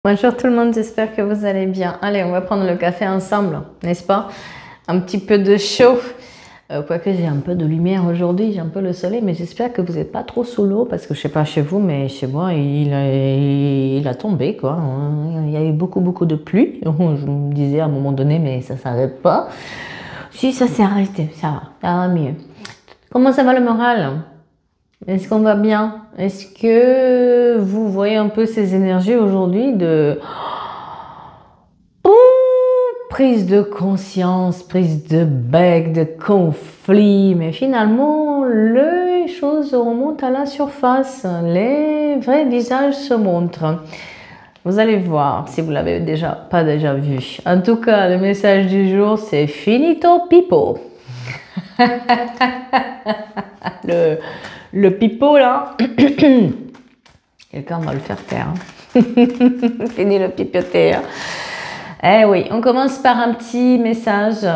Bonjour tout le monde, j'espère que vous allez bien. Allez, on va prendre le café ensemble, n'est-ce pas? Un petit peu de chaud. Quoique j'ai un peu de lumière aujourd'hui, j'ai un peu le soleil, mais j'espère que vous n'êtes pas trop sous l'eau, parce que je ne sais pas chez vous, mais chez moi, il a tombé, quoi. Il y a eu beaucoup de pluie. Je me disais à un moment donné, mais ça ne s'arrête pas. Si, ça s'est arrêté, ça va mieux. Comment ça va le moral? Est-ce qu'on va bien? Est-ce que vous voyez un peu ces énergies aujourd'hui de prise de conscience, prise de bec, de conflit, mais finalement, les choses remontent à la surface, les vrais visages se montrent. Vous allez voir si vous l'avez pas déjà vu. En tout cas, le message du jour, c'est finito pipo. Le pipeau là, quelqu'un va le faire taire. Fini le pipoter. Eh oui, on commence par un petit message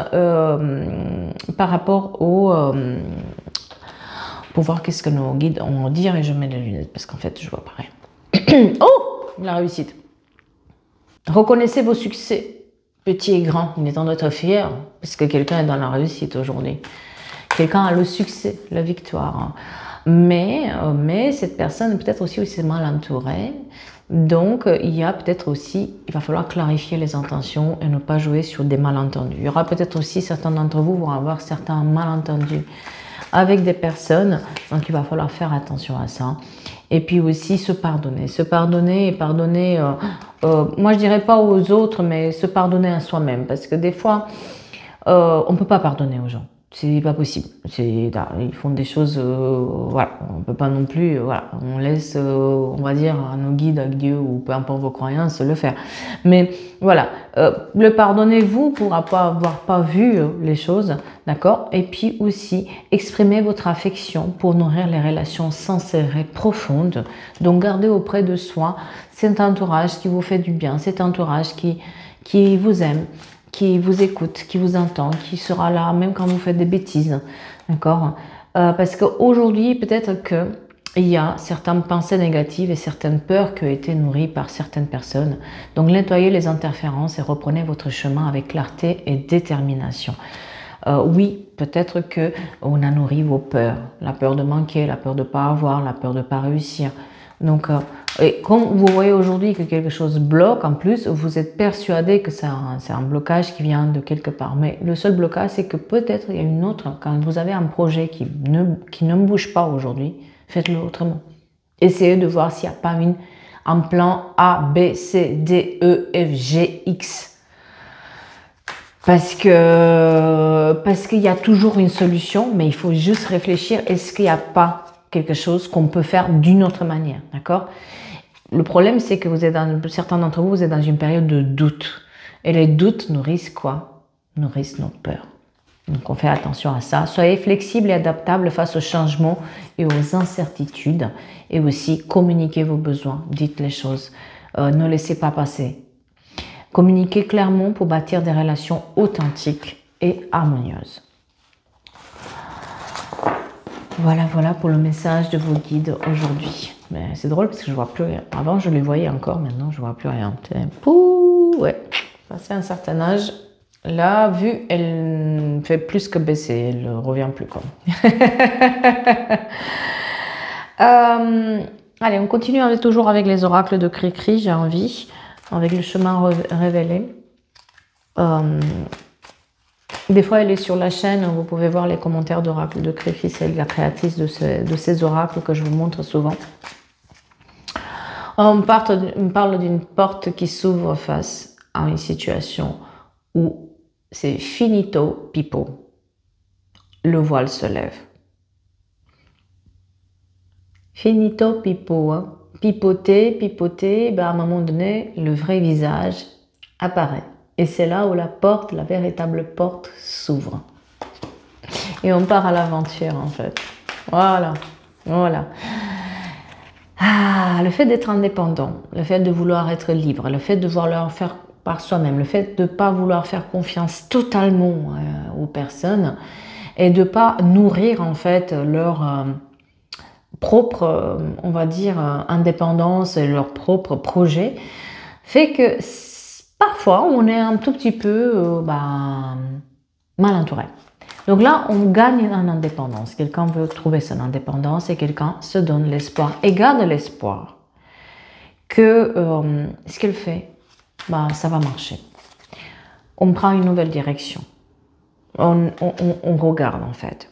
par rapport au... pour voir qu'est-ce que nos guides ont à dire, et je mets les lunettes parce qu'en fait je vois pareil. Oh, la réussite. Reconnaissez vos succès, petits et grands. Il est temps d'être fier parce que quelqu'un est dans la réussite aujourd'hui. Quelqu'un a le succès, la victoire. Mais cette personne est peut-être aussi mal entourée. Donc, il va falloir clarifier les intentions et ne pas jouer sur des malentendus. Il y aura peut-être aussi, certains d'entre vous vont avoir certains malentendus avec des personnes. Donc, il va falloir faire attention à ça. Et puis aussi se pardonner. Se pardonner et pardonner, moi je dirais pas aux autres, mais se pardonner à soi-même. Parce que des fois, on ne peut pas pardonner aux gens. C'est pas possible. Ils font des choses, voilà, on peut pas non plus, voilà, on laisse, on va dire, à nos guides, à Dieu ou peu importe vos croyances, le faire. Mais voilà, le pardonnez-vous pour avoir pas vu les choses, d'accord? Et puis aussi, exprimez votre affection pour nourrir les relations sincères et profondes. Donc, gardez auprès de soi cet entourage qui vous fait du bien, cet entourage qui vous aime, qui vous écoute, qui vous entend, qui sera là même quand vous faites des bêtises, d'accord? Parce qu'aujourd'hui, peut-être qu'il y a certaines pensées négatives et certaines peurs qui ont été nourries par certaines personnes. Donc, nettoyez les interférences et reprenez votre chemin avec clarté et détermination. Oui, peut-être qu'on a nourri vos peurs, la peur de manquer, la peur de ne pas avoir, la peur de ne pas réussir. Donc, et comme vous voyez aujourd'hui que quelque chose bloque, en plus, vous êtes persuadé que c'est un blocage qui vient de quelque part. Mais le seul blocage, c'est que peut-être il y a une autre. Quand vous avez un projet qui ne bouge pas aujourd'hui, faites-le autrement. Essayez de voir s'il n'y a pas un plan A, B, C, D, E, F, G, X. Parce qu'il y a toujours une solution, mais il faut juste réfléchir, est-ce qu'il n'y a pas quelque chose qu'on peut faire d'une autre manière, d'accord? Le problème, c'est que certains d'entre vous, vous êtes dans une période de doute. Et les doutes nourrissent quoi? Nourrissent notre peur. Donc, on fait attention à ça. Soyez flexible et adaptable face aux changements et aux incertitudes. Et aussi, communiquez vos besoins. Dites les choses. Ne laissez pas passer. Communiquez clairement pour bâtir des relations authentiques et harmonieuses. Voilà pour le message de vos guides aujourd'hui. C'est drôle parce que je ne vois plus rien. Avant, je les voyais encore, maintenant, je ne vois plus rien. Pouh, ouais, passé un certain âge, la vue, elle fait plus que baisser, elle ne revient plus, quoi. Allez, on continue toujours avec les oracles de Cricri, j'ai envie, avec le chemin révélé. Des fois, elle est sur la chaîne, vous pouvez voir les commentaires d'oracles de Cricri, c'est la créatrice de ces oracles que je vous montre souvent. On parle d'une porte qui s'ouvre face à une situation où c'est finito pipo. Le voile se lève. Finito pipo, hein. Pipoter, ben à un moment donné, le vrai visage apparaît. Et c'est là où la véritable porte s'ouvre. Et on part à l'aventure, en fait. Voilà. Ah, le fait d'être indépendant, le fait de vouloir être libre, le fait de vouloir faire par soi-même, le fait de ne pas vouloir faire confiance totalement aux personnes et de ne pas nourrir, en fait, leur propre, on va dire, indépendance et leur propre projet, fait que parfois on est un tout petit peu mal entouré. Donc là, on gagne en indépendance. Quelqu'un veut trouver son indépendance et quelqu'un se donne l'espoir et garde l'espoir que ce qu'il fait, ça va marcher. On prend une nouvelle direction. On regarde en fait.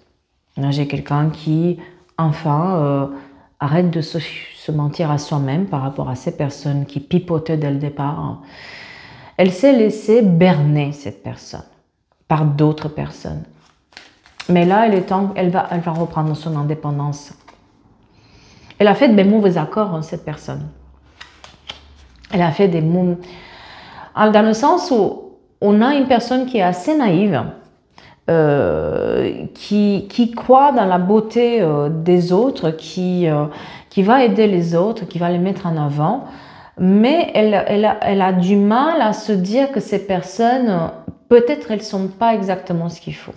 Là, j'ai quelqu'un qui, enfin, arrête de se mentir à soi-même par rapport à ces personnes qui pipotaient dès le départ. Elle s'est laissée berner, cette personne, par d'autres personnes. Mais là, elle va reprendre son indépendance. Elle a fait des mauvais accords, cette personne. Elle a fait des mauvais... Dans le sens où on a une personne qui est assez naïve, qui croit dans la beauté des autres, qui va aider les autres, qui va les mettre en avant, mais elle a du mal à se dire que ces personnes, peut-être elles ne sont pas exactement ce qu'il faut.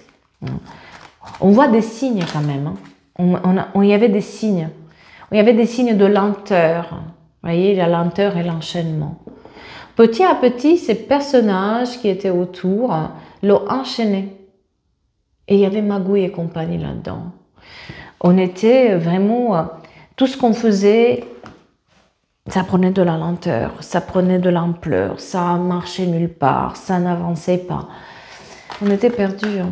On voit des signes quand même. Il y avait des signes. Il y avait des signes de lenteur. Vous voyez, la lenteur et l'enchaînement. Petit à petit, ces personnages qui étaient autour l'ont enchaîné. Et il y avait Magouille et compagnie là-dedans. On était vraiment... tout ce qu'on faisait, ça prenait de la lenteur, ça prenait de l'ampleur, ça marchait nulle part, ça n'avançait pas. On était perdus.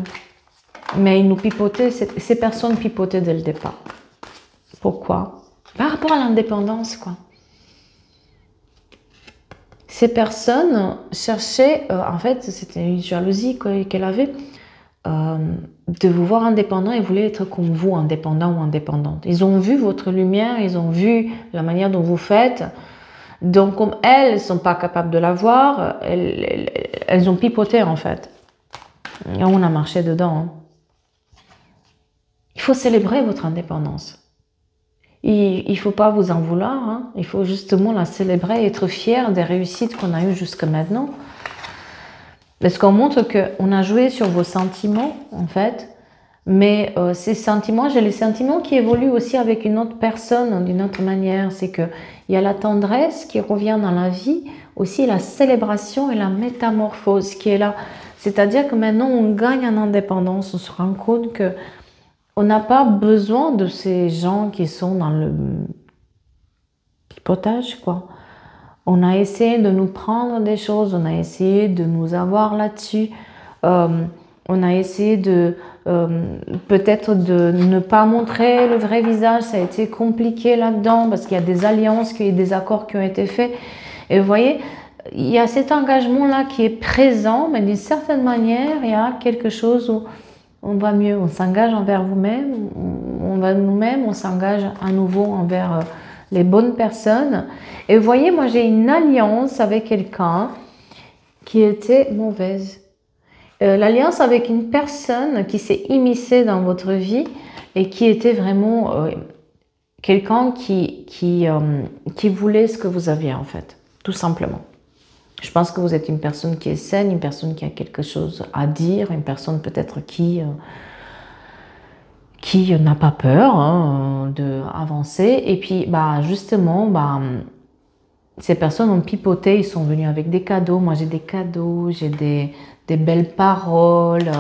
Mais ils nous pipotaient, ces personnes pipotaient dès le départ. Pourquoi? Par rapport à l'indépendance, quoi. Ces personnes cherchaient, en fait, c'était une jalousie qu'elle avait, de vous voir indépendant et voulaient être comme vous, indépendant ou indépendante. Ils ont vu votre lumière, ils ont vu la manière dont vous faites. Donc, comme elles ne sont pas capables de la voir, elles ont pipoté, en fait. Et on a marché dedans. Il faut célébrer votre indépendance. Il ne faut pas vous en vouloir. Il faut justement la célébrer, être fier des réussites qu'on a eues jusqu'à maintenant. Parce qu'on montre qu'on a joué sur vos sentiments, en fait. Mais ces sentiments, j'ai les sentiments qui évoluent aussi avec une autre personne, d'une autre manière. C'est qu'il y a la tendresse qui revient dans la vie, aussi la célébration et la métamorphose qui est là. C'est-à-dire que maintenant, on gagne en indépendance. On se rend compte que on n'a pas besoin de ces gens qui sont dans le pipotage, quoi. On a essayé de nous prendre des choses, on a essayé de nous avoir là-dessus. On a essayé de peut-être de ne pas montrer le vrai visage. Ça a été compliqué là-dedans parce qu'il y a des alliances, qu'il y a des accords qui ont été faits. Et vous voyez, il y a cet engagement-là qui est présent, mais d'une certaine manière, il y a quelque chose où on va mieux, on s'engage envers vous-même, on va nous-mêmes, on s'engage à nouveau envers les bonnes personnes. Et vous voyez, moi j'ai une alliance avec quelqu'un qui était mauvaise. L'alliance avec une personne qui s'est immiscée dans votre vie et qui était vraiment quelqu'un qui voulait ce que vous aviez en fait, tout simplement. Je pense que vous êtes une personne qui est saine, une personne qui a quelque chose à dire, une personne peut-être qui n'a pas peur d'avancer. Et puis, justement, ces personnes ont pipoté, ils sont venus avec des cadeaux. Moi, j'ai des cadeaux, j'ai des belles paroles,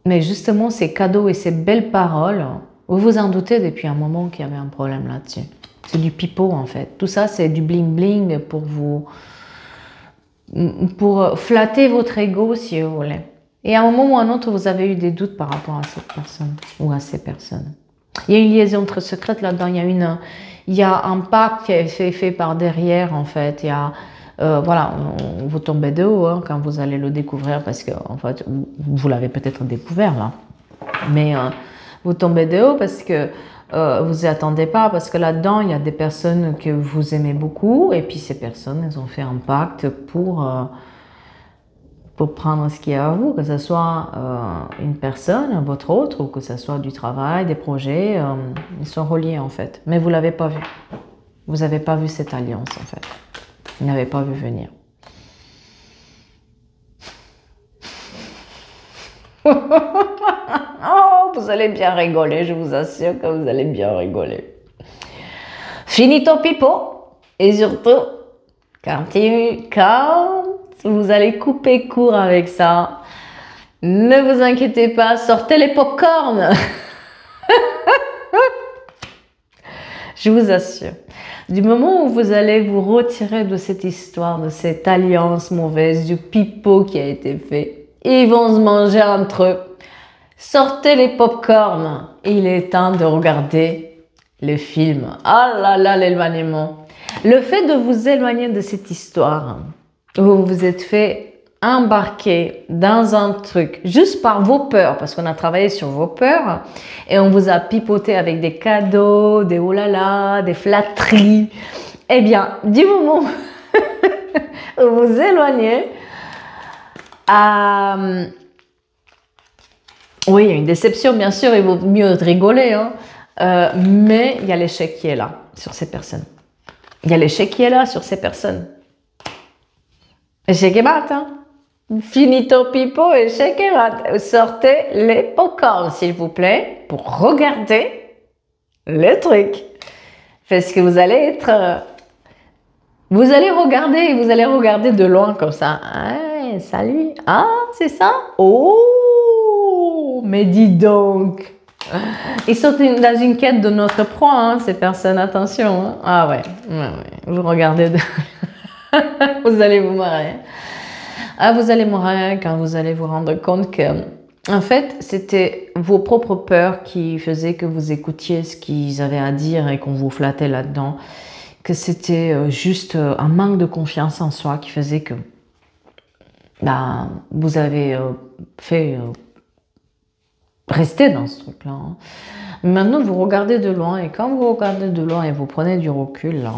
mais justement, ces cadeaux et ces belles paroles, vous vous en doutez depuis un moment qu'il y avait un problème là-dessus. C'est du pipeau en fait. Tout ça, c'est du bling-bling pour flatter votre ego, si vous voulez. Et à un moment ou à un autre, vous avez eu des doutes par rapport à cette personne ou à ces personnes. Il y a une liaison très secrète là-dedans. Il y a un pacte qui est fait par derrière en fait. Il y a, vous tombez de haut quand vous allez le découvrir parce que en fait, vous l'avez peut-être découvert là. Mais vous tombez de haut parce que vous n'y attendez pas, parce que là-dedans, il y a des personnes que vous aimez beaucoup, et puis ces personnes, elles ont fait un pacte pour prendre ce qui est à vous, que ce soit une personne, votre autre, ou que ce soit du travail, des projets, ils sont reliés en fait. Mais vous ne l'avez pas vu. Vous n'avez pas vu cette alliance en fait. Vous n'avez pas vu venir. Oh, vous allez bien rigoler, je vous assure que vous allez bien rigoler. Finito pipo. Et surtout, quand vous allez couper court avec ça, ne vous inquiétez pas, sortez les pop-corns. Je vous assure, du moment où vous allez vous retirer de cette histoire, de cette alliance mauvaise, du pipeau qui a été fait, ils vont se manger entre eux. Sortez les pop-corns. Il est temps de regarder le film. Ah là là, l'éloignement. Le fait de vous éloigner de cette histoire, où vous vous êtes fait embarquer dans un truc juste par vos peurs, parce qu'on a travaillé sur vos peurs et on vous a pipoté avec des cadeaux, des oh là là, des flatteries. Eh bien, du moment où vous vous éloignez, oui, il y a une déception, bien sûr, il vaut mieux rigoler, hein, mais il y a l'échec qui est là sur ces personnes. Il y a l'échec qui est là sur ces personnes. Échec et mat, hein. Finito pipo, échec et mat. Sortez les popcorns, s'il vous plaît, pour regarder le truc. Parce que vous allez être... vous allez regarder de loin comme ça. Ah, salut. Ah, c'est ça? Oh, mais dis donc. Ils sont dans une quête de notre proie, hein, ces personnes, attention. Hein. Ah ouais, vous regardez, vous allez vous marrer. Ah, vous allez marrer quand vous allez vous rendre compte que, en fait, c'était vos propres peurs qui faisaient que vous écoutiez ce qu'ils avaient à dire et qu'on vous flattait là-dedans. Que c'était juste un manque de confiance en soi qui faisait que bah, vous avez fait... rester dans ce truc-là. Hein. Maintenant, vous regardez de loin, et quand vous regardez de loin et vous prenez du recul, là,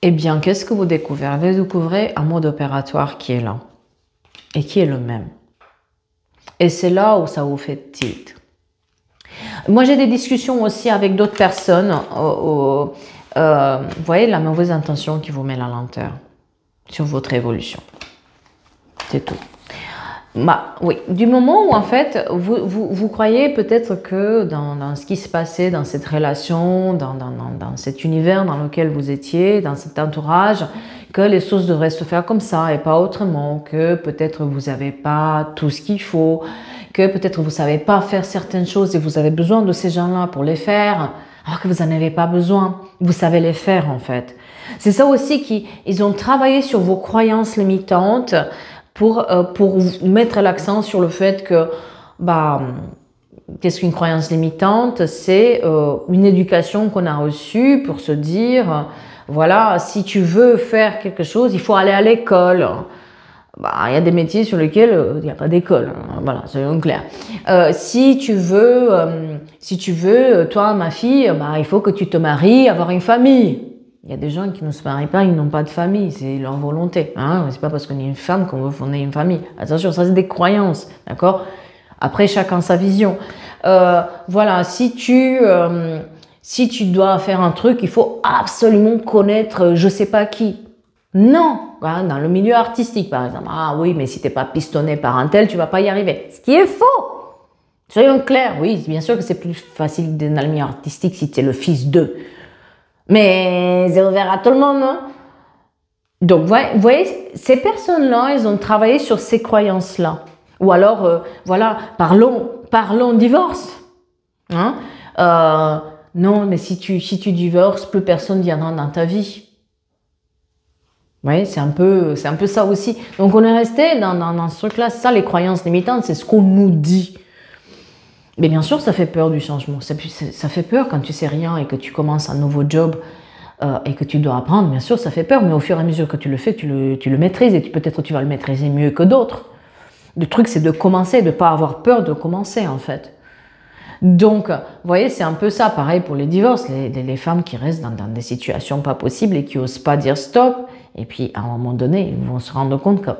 eh bien, qu'est-ce que vous découvrez? Vous découvrez un mode opératoire qui est là, et qui est le même. Et c'est là où ça vous fait tilt. Moi, j'ai des discussions aussi avec d'autres personnes. Vous voyez la mauvaise intention qui vous met la lenteur sur votre évolution. C'est tout. Bah, oui, du moment où en fait vous croyez peut-être que dans ce qui se passait dans cette relation, dans cet univers dans lequel vous étiez, dans cet entourage, que les choses devraient se faire comme ça et pas autrement, que peut-être vous n'avez pas tout ce qu'il faut, que peut-être vous ne savez pas faire certaines choses et vous avez besoin de ces gens-là pour les faire, alors que vous n'en avez pas besoin, vous savez les faire en fait. C'est ça aussi qu'ils ont travaillé sur vos croyances limitantes, pour mettre l'accent sur le fait que, bah, qu'est-ce qu'une croyance limitante? C'est une éducation qu'on a reçue pour se dire, voilà, si tu veux faire quelque chose, il faut aller à l'école. Bah, il y a des métiers sur lesquels il n'y a pas d'école, voilà, soyons clairs. Si tu veux, toi, ma fille, bah, il faut que tu te maries, avoir une famille. Il y a des gens qui ne se marient pas, ils n'ont pas de famille, c'est leur volonté. Hein? C'est pas parce qu'on est une femme qu'on veut fonder une famille. Attention, ça c'est des croyances, d'accord? Après, chacun sa vision. Voilà, si tu dois faire un truc, il faut absolument connaître je sais pas qui. Non, hein, dans le milieu artistique par exemple. Ah oui, mais si t'es pas pistonné par un tel, tu vas pas y arriver. Ce qui est faux. Soyons clairs, oui, bien sûr que c'est plus facile dans le milieu artistique si tu es le fils d'eux. Mais c'est ouvert à tout le monde, hein? Donc, vous voyez, ces personnes-là, elles ont travaillé sur ces croyances-là. Ou alors, voilà, parlons divorce. Hein? Non, mais si tu divorces, plus personne viendra dans ta vie. Vous voyez, c'est un peu ça aussi. Donc, on est resté dans ce truc-là. Ça, les croyances limitantes, c'est ce qu'on nous dit. Mais bien sûr, ça fait peur du changement. Ça fait peur quand tu sais rien et que tu commences un nouveau job et que tu dois apprendre. Bien sûr, ça fait peur, mais au fur et à mesure que tu le fais, tu le maîtrises et peut-être tu vas le maîtriser mieux que d'autres. Le truc, c'est de commencer, de ne pas avoir peur de commencer, en fait. Donc, vous voyez, c'est un peu ça. Pareil pour les divorces, les femmes qui restent dans des situations pas possibles et qui n'osent pas dire stop. Et puis, à un moment donné, ils vont se rendre compte que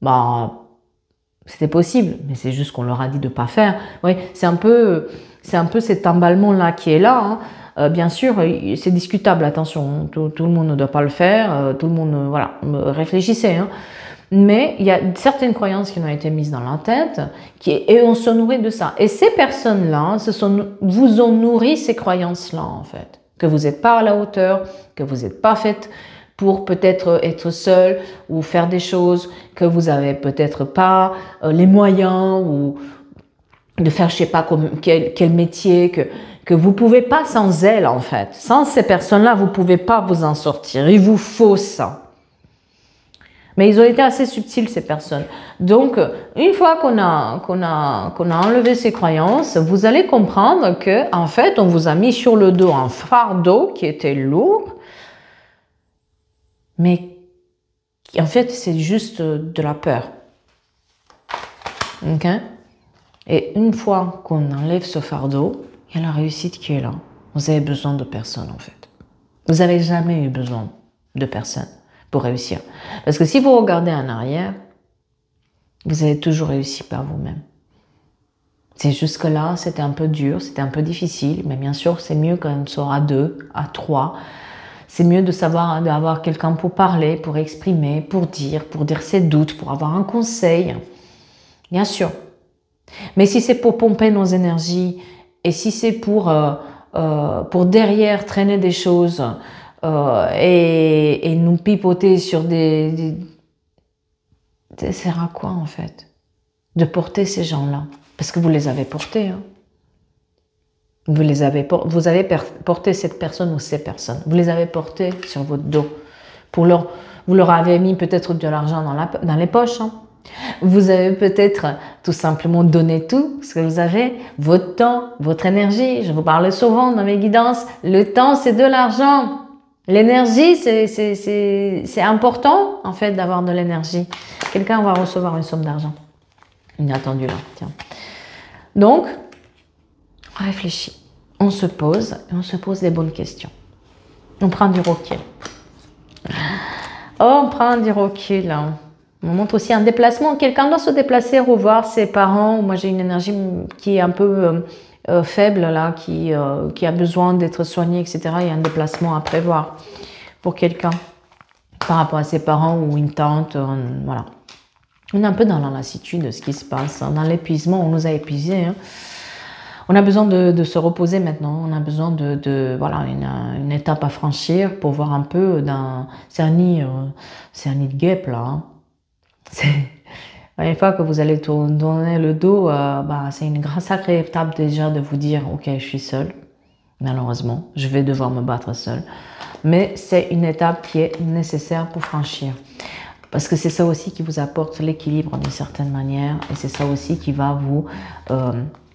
bah, c'était possible, mais c'est juste qu'on leur a dit de ne pas faire. Oui, c'est un peu cet emballement-là qui est là. Hein. Bien sûr, c'est discutable, attention, tout le monde ne doit pas le faire, tout le monde, voilà, réfléchissez. Hein. Mais il y a certaines croyances qui ont été mises dans la tête et on se nourrit de ça. Et ces personnes-là vous ont nourri ces croyances-là, en fait. que vous n'êtes pas à la hauteur, que vous n'êtes pas faite pour peut-être être seul ou faire des choses, que vous n'avez peut-être pas les moyens ou de faire je sais pas quel métier, que vous ne pouvez pas sans elles en fait. Sans ces personnes-là, vous ne pouvez pas vous en sortir. Il vous faut ça. Mais ils ont été assez subtils, ces personnes. Donc, une fois qu'on a enlevé ces croyances, vous allez comprendre que, en fait, on vous a mis sur le dos un fardeau qui était lourd, mais qui, en fait, c'est juste de la peur. Ok? Et une fois qu'on enlève ce fardeau, il y a la réussite qui est là. Vous avez besoin de personne, en fait. Vous n'avez jamais eu besoin de personne pour réussir. Parce que si vous regardez en arrière, vous avez toujours réussi par vous-même. C'est jusque-là, c'était un peu dur, c'était un peu difficile, mais bien sûr, c'est mieux quand on sort à 2, à 3. C'est mieux de savoir, d'avoir quelqu'un pour parler, pour exprimer, pour dire ses doutes, pour avoir un conseil. Bien sûr. Mais si c'est pour pomper nos énergies et si c'est pour derrière traîner des choses et nous pipoter sur ça sert à quoi en fait de porter ces gens-là? Parce que vous les avez portés. Hein. Vous avez porté cette personne ou ces personnes. Vous les avez portés sur votre dos. Vous leur avez mis peut-être de l'argent dans les poches. Hein. Vous avez peut-être tout simplement donné tout ce que vous avez, votre temps, votre énergie. Je vous parle souvent dans mes guidances. Le temps, c'est de l'argent. L'énergie, c'est important en fait d'avoir de l'énergie. Quelqu'un va recevoir une somme d'argent. Inattendu là, tiens. Donc, on réfléchit, on se pose et on se pose les bonnes questions. On prend du recul. On prend du recul. Hein. On montre aussi un déplacement. Quelqu'un doit se déplacer, revoir ses parents. Moi, j'ai une énergie qui est un peu faible, là, qui a besoin d'être soignée, etc. Il y a un déplacement à prévoir pour quelqu'un par rapport à ses parents ou une tante. Voilà. On est un peu dans la lassitude de ce qui se passe. Dans l'épuisement, on nous a épuisés. Hein. On a besoin de se reposer maintenant. On a besoin voilà, une étape à franchir pour voir un peu. C'est un nid de guêpe, là. Hein. Une fois que vous allez tourner le dos, c'est une sacrée étape déjà de vous dire « Ok, je suis seule. Malheureusement, je vais devoir me battre seule. » Mais c'est une étape qui est nécessaire pour franchir. Parce que c'est ça aussi qui vous apporte l'équilibre d'une certaine manière. Et c'est ça aussi qui va vous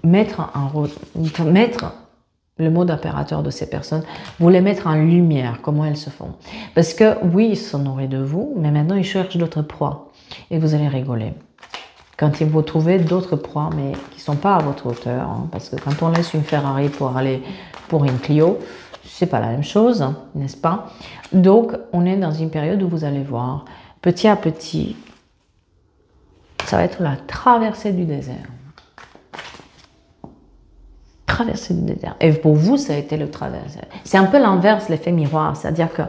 mettre le mode opérateur de ces personnes, vous les mettre en lumière, comment elles se font. Parce que oui, ils sont nourris de vous, mais maintenant ils cherchent d'autres proies. Et vous allez rigoler. Quand ils vont trouver d'autres proies, mais qui ne sont pas à votre hauteur, hein, parce que quand on laisse une Ferrari pour aller pour une Clio, c'est pas la même chose, hein, n'est-ce pas? Donc, on est dans une période où vous allez voir, petit à petit, ça va être la traversée du désert. Traversée du désert. Et pour vous, ça a été le traversée. C'est un peu l'inverse, l'effet miroir, c'est-à-dire que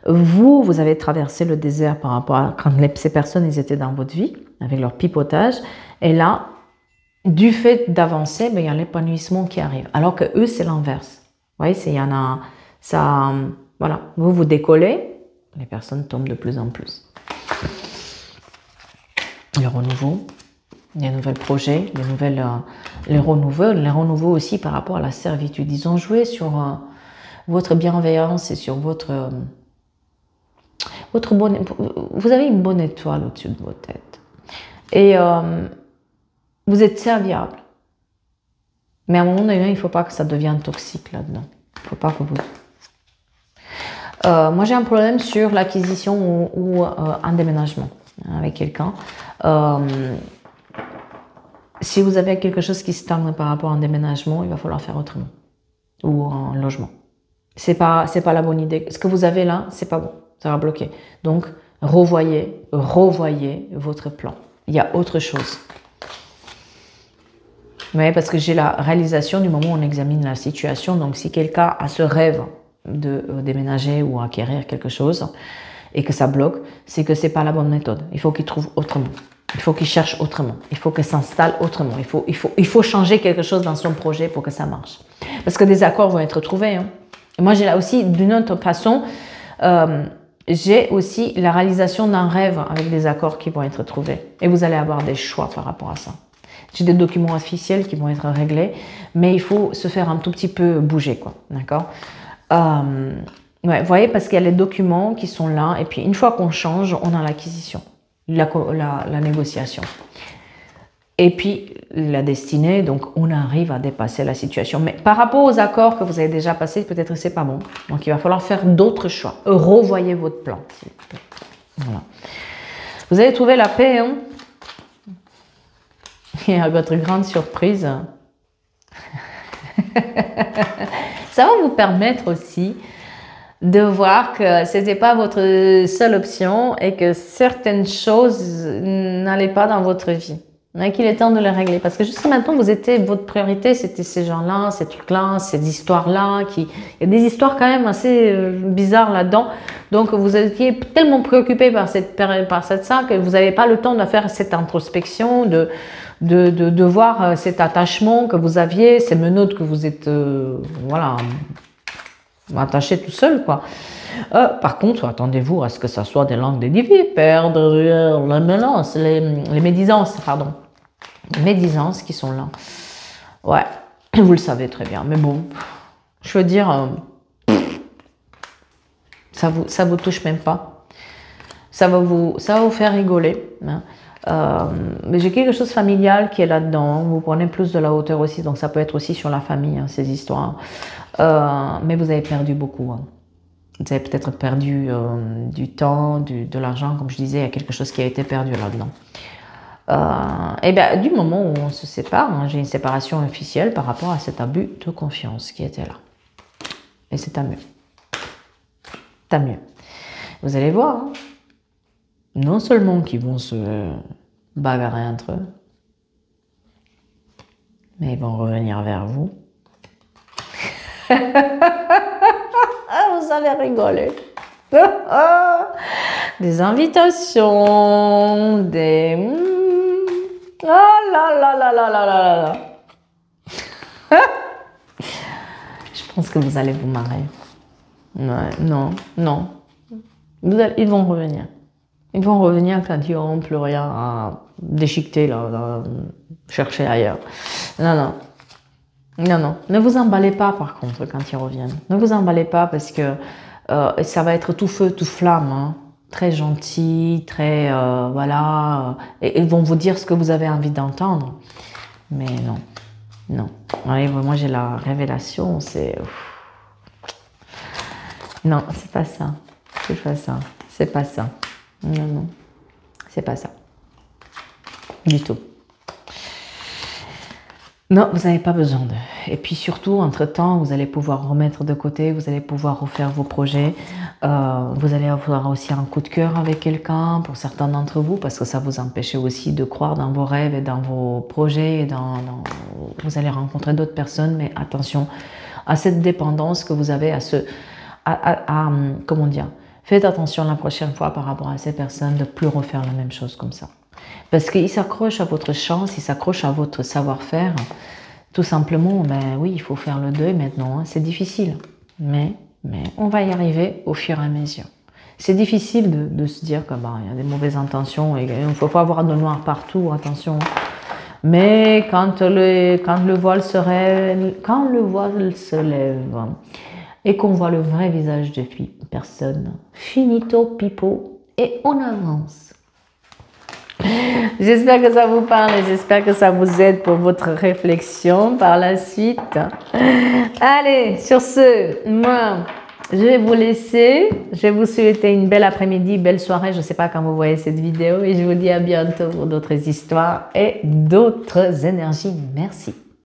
vous avez traversé le désert par rapport à quand ces personnes ils étaient dans votre vie, avec leur pipotage. Et là, du fait d'avancer, il y a l'épanouissement qui arrive. Alors que eux, c'est l'inverse. Vous voyez, il y en a, ça, voilà, vous décollez, les personnes tombent de plus en plus. Le renouveau, les nouveaux projets, les renouveaux aussi par rapport à la servitude. Ils ont joué sur votre bienveillance et sur votre bonne, vous avez une bonne étoile au-dessus de votre tête. Et vous êtes serviable. Mais à un moment donné, il ne faut pas que ça devienne toxique là-dedans. Il ne faut pas que vous... moi, j'ai un problème sur l'acquisition ou un déménagement avec quelqu'un. Si vous avez quelque chose qui stagne par rapport à un déménagement, il va falloir faire autrement. Ou un logement. C'est pas la bonne idée. Ce que vous avez là, c'est pas bon. Ça va bloquer. Donc, revoyez votre plan. Il y a autre chose. Mais parce que j'ai la réalisation du moment où on examine la situation. Donc, si quelqu'un a ce rêve de déménager ou acquérir quelque chose et que ça bloque, c'est que c'est pas la bonne méthode. Il faut qu'il trouve autrement. Il faut qu'il cherche autrement. Il faut qu'il s'installe autrement. Il faut changer quelque chose dans son projet pour que ça marche. Parce que des accords vont être trouvés. Hein. Moi, j'ai là aussi, d'une autre façon, j'ai aussi la réalisation d'un rêve avec des accords qui vont être trouvés. Et vous allez avoir des choix par rapport à ça. J'ai des documents officiels qui vont être réglés, mais il faut se faire un tout petit peu bouger, quoi. D'accord? Ouais, vous voyez, parce qu'il y a les documents qui sont là, et puis une fois qu'on change, on a l'acquisition, la négociation. Et puis la destinée, donc on arrive à dépasser la situation. Mais par rapport aux accords que vous avez déjà passés, peut-être que c'est pas bon. Donc il va falloir faire d'autres choix. Revoyez votre plan. Voilà. Vous allez trouver la paix, hein? Et à votre grande surprise, ça va vous permettre aussi de voir que ce n'était pas votre seule option et que certaines choses n'allaient pas dans votre vie. Et qu'il est temps de les régler. Parce que jusqu'à maintenant, votre priorité, c'était ces gens-là, ces trucs-là, ces histoires-là. Il y a des histoires quand même assez bizarres là-dedans. Donc, vous étiez tellement préoccupé par cette ça que vous n'avez pas le temps de faire cette introspection, de voir cet attachement que vous aviez, ces menottes que vous êtes, voilà, attaché tout seul, quoi. Par contre, attendez-vous à ce que ça soit des langues des vipères, la mélange, les médisances, pardon. Les médisances qui sont là. Ouais, vous le savez très bien. Mais bon, je veux dire, ça vous touche même pas. Ça va vous faire rigoler. Hein. Mais j'ai quelque chose de familial qui est là-dedans. Vous prenez plus de la hauteur aussi, donc ça peut être aussi sur la famille, hein, ces histoires. Mais vous avez perdu beaucoup. Hein. Vous avez peut-être perdu du temps, de l'argent, comme je disais, il y a quelque chose qui a été perdu là-dedans. Et bien, du moment où on se sépare, hein, j'ai une séparation officielle par rapport à cet abus de confiance qui était là. Et c'est tant mieux. Tant mieux. Vous allez voir, hein, non seulement qu'ils vont se bagarrer entre eux, mais ils vont revenir vers vous. Vous allez rigoler. Des invitations, des... Oh là là là là là là là. Je pense que vous allez vous marrer. Ouais, non, non. Ils vont revenir. Ils vont revenir quand ils n'auront plus rien à déchiqueter, là, chercher ailleurs. Non, non. Non, non. Ne vous emballez pas, par contre, quand ils reviennent. Ne vous emballez pas parce que ça va être tout feu, tout flamme. Hein. Très gentil, très... voilà. Et ils vont vous dire ce que vous avez envie d'entendre. Mais non. Non. Ouais, moi, j'ai la révélation. C'est... Non, c'est pas ça. C'est pas ça. C'est pas ça. Non, non. C'est pas ça. Du tout. Non, vous n'avez pas besoin d'eux. Et puis surtout, entre-temps, vous allez pouvoir remettre de côté, vous allez pouvoir refaire vos projets. Vous allez avoir aussi un coup de cœur avec quelqu'un, pour certains d'entre vous, parce que ça vous empêchait aussi de croire dans vos rêves et dans vos projets. Et vous allez rencontrer d'autres personnes, mais attention à cette dépendance que vous avez comment dire, faites attention la prochaine fois par rapport à ces personnes de ne plus refaire la même chose comme ça. Parce qu'ils s'accrochent à votre chance, ils s'accrochent à votre savoir-faire. Tout simplement, ben oui, il faut faire le deuil maintenant. Hein. C'est difficile, mais on va y arriver au fur et à mesure. C'est difficile de se dire qu'il y a des mauvaises intentions et il ne faut pas avoir de noir partout, attention. Mais quand le voile se lève et qu'on voit le vrai visage de personne, finito pipo et on avance. J'espère que ça vous parle et j'espère que ça vous aide pour votre réflexion par la suite. Allez, sur ce, moi, je vais vous laisser. Je vais vous souhaiter une belle après-midi, belle soirée. Je ne sais pas quand vous voyez cette vidéo et je vous dis à bientôt pour d'autres histoires et d'autres énergies. Merci.